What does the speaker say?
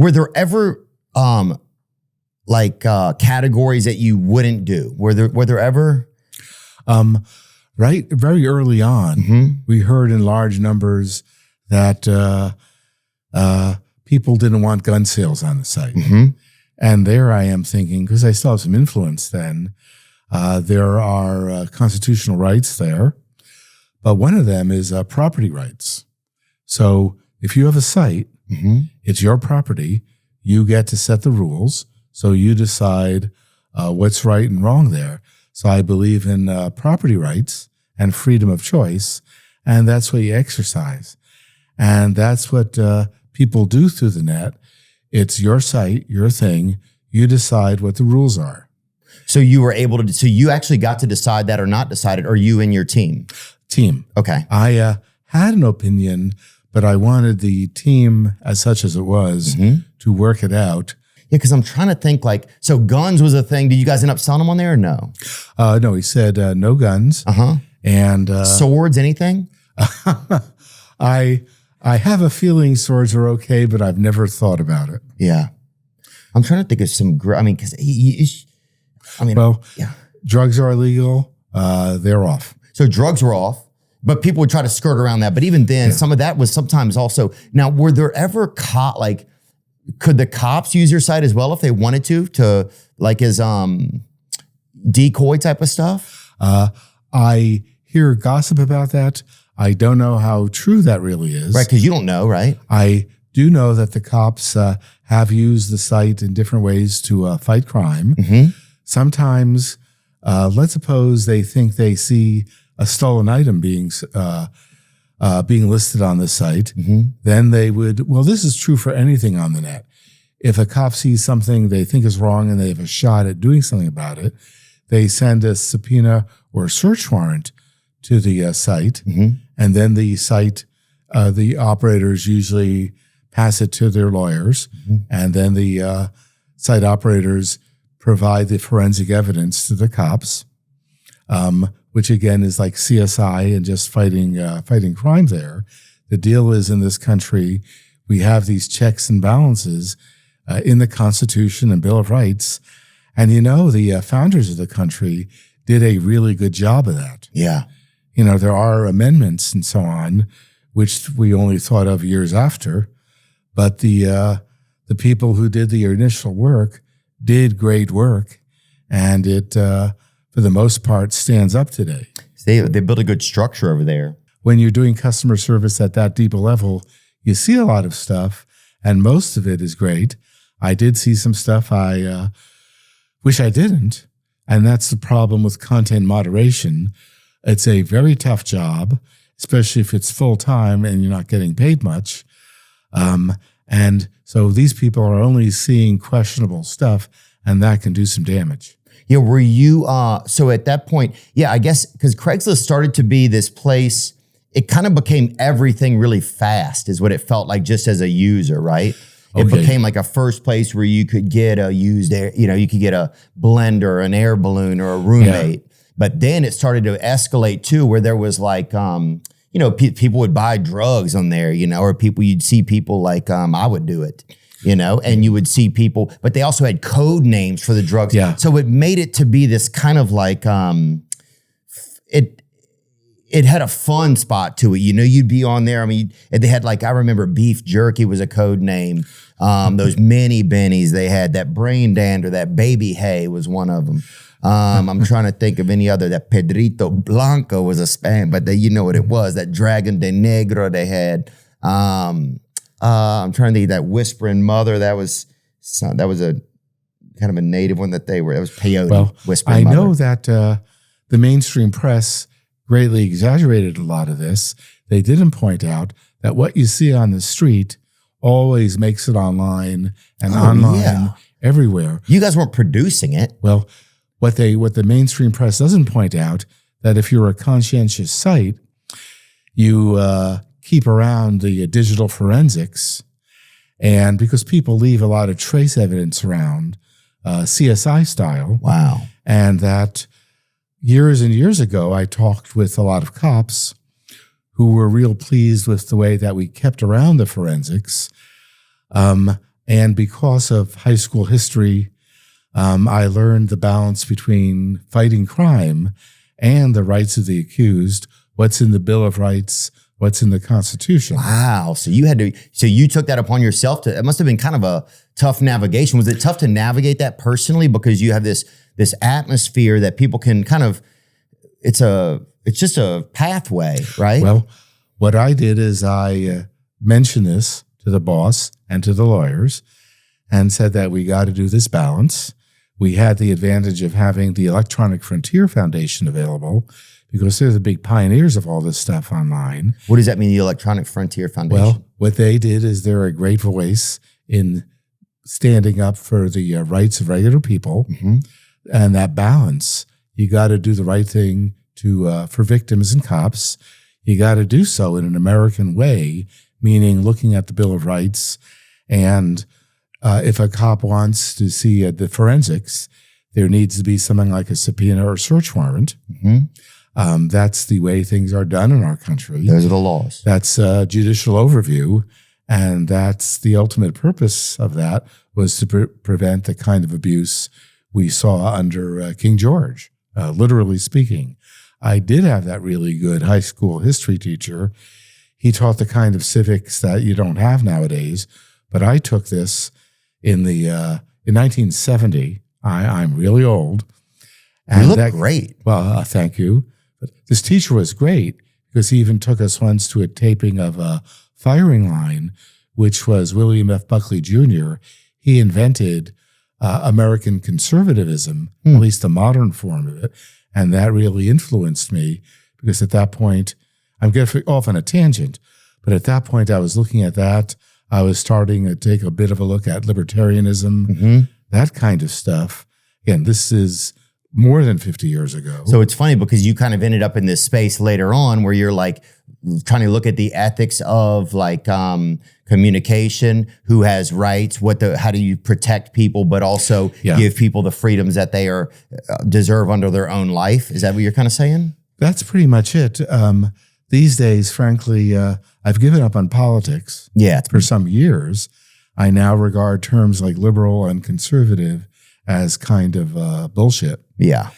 Were there ever categories that you wouldn't do? Were there ever? Right, very early on, we heard in large numbers that people didn't want gun sales on the site. And there I am thinking, because I still have some influence then, there are constitutional rights there, but one of them is property rights. So if you have a site, it's your property, you get to set the rules, so you decide what's right and wrong there. So I believe in property rights and freedom of choice, and that's what you exercise. And that's what people do through the net. It's your site, your thing. You decide what the rules are. So you were able to, so you actually got to decide that or not decide it, or you and your team? Team. Okay. I had an opinion, but I wanted the team, as such as it was, to work it out. Yeah, because I'm trying to think so guns was a thing. Did you guys end up selling them on there or no? No, he said no guns. And swords, anything? I have a feeling swords are okay, but I've never thought about it. Yeah. I'm trying to think of some, because drugs are illegal. They're off. So drugs were off, but people would try to skirt around that. But even then, some of that was sometimes also. Now, were there ever could the cops use your site as well if they wanted to as decoy type of stuff? I hear gossip about that. I don't know how true that really is. Right, because you don't know, right? I do know that the cops have used the site in different ways to fight crime. Sometimes, let's suppose they think they see a stolen item being listed on the site. Then they would, this is true for anything on the net. If a cop sees something they think is wrong and they have a shot at doing something about it, they send a subpoena or a search warrant to the site, and then the site, the operators usually pass it to their lawyers, and then the site operators provide the forensic evidence to the cops, which again is like CSI and just fighting crime there. The deal is in this country, we have these checks and balances in the Constitution and Bill of Rights, and the founders of the country did a really good job of that. Yeah. There are amendments and so on, which we only thought of years after, but the people who did the initial work did great work, and it, for the most part, stands up today. They built a good structure over there. When you're doing customer service at that deep a level, you see a lot of stuff, and most of it is great. I did see some stuff I wish I didn't, and that's the problem with content moderation. It's a very tough job, especially if it's full-time and you're not getting paid much. And so these people are only seeing questionable stuff, and that can do some damage. Yeah, were you, so at that point, I guess, because Craigslist started to be this place, it kind of became everything really fast is what it felt like just as a user, right? It became like a first place where you could get a used air, you could get a blender, an air balloon, or a roommate. But then it started to escalate too, where there was people would buy drugs on there, or you'd see people I would do it, and you would see people, but they also had code names for the drugs. Yeah. So it made it to be this kind of it had a fun spot to it. You'd be on there. I mean, they had I remember beef jerky was a code name. Those mini bennies they had, that brain dander, that baby hay was one of them. I'm trying to think of any other. That Pedrito Blanco was a spam, but you know what it was. That Dragon de Negro they had. I'm trying to think, that Whispering Mother. That was a kind of a native one that they were. It was peyote. Well, Whispering I Mother. know that the mainstream press greatly exaggerated a lot of this. They didn't point out that what you see on the street always makes it online and everywhere. You guys weren't producing it. Well, what the mainstream press doesn't point out, that if you're a conscientious site, you keep around the digital forensics, and because people leave a lot of trace evidence around, CSI style. Wow. And that years and years ago, I talked with a lot of cops who were real pleased with the way that we kept around the forensics. And because of high school history, I learned the balance between fighting crime and the rights of the accused, what's in the Bill of Rights, what's in the Constitution. Wow. So you took that upon yourself it must have been kind of a tough navigation. Was it tough to navigate that personally? Because you have this atmosphere that people can kind of, it's just a pathway, right? Well, what I did is I mentioned this to the boss and to the lawyers and said that we got to do this balance. We had the advantage of having the Electronic Frontier Foundation available because they're the big pioneers of all this stuff online. What does that mean, the Electronic Frontier Foundation? Well, what they did is they're a great voice in standing up for the rights of regular people. And that balance, you got to do the right thing for victims and cops. You got to do so in an American way, meaning looking at the Bill of Rights. And if a cop wants to see the forensics, there needs to be something like a subpoena or search warrant. That's the way things are done in our country. Those are the laws. That's a judicial overview. And that's the ultimate purpose of that, was to prevent the kind of abuse we saw under King George, literally speaking. I did have that really good high school history teacher. He taught the kind of civics that you don't have nowadays, but I took this in 1970. I'm really old. And you look great. Well, thank you. But this teacher was great because he even took us once to a taping of a firing line, which was William F. Buckley Jr. He invented American conservatism, at least the modern form of it. And that really influenced me because at that point, I'm getting off on a tangent, but at that point I was looking at that. I was starting to take a bit of a look at libertarianism, that kind of stuff. Again, this is more than 50 years ago. So it's funny because you kind of ended up in this space later on where you're like trying to look at the ethics of like communication, who has rights, how do you protect people, but also give people the freedoms that they deserve under their own life. Is that what you're kind of saying? That's pretty much it. These days, frankly, I've given up on politics for some years. I now regard terms like liberal and conservative as kind of bullshit. Yeah.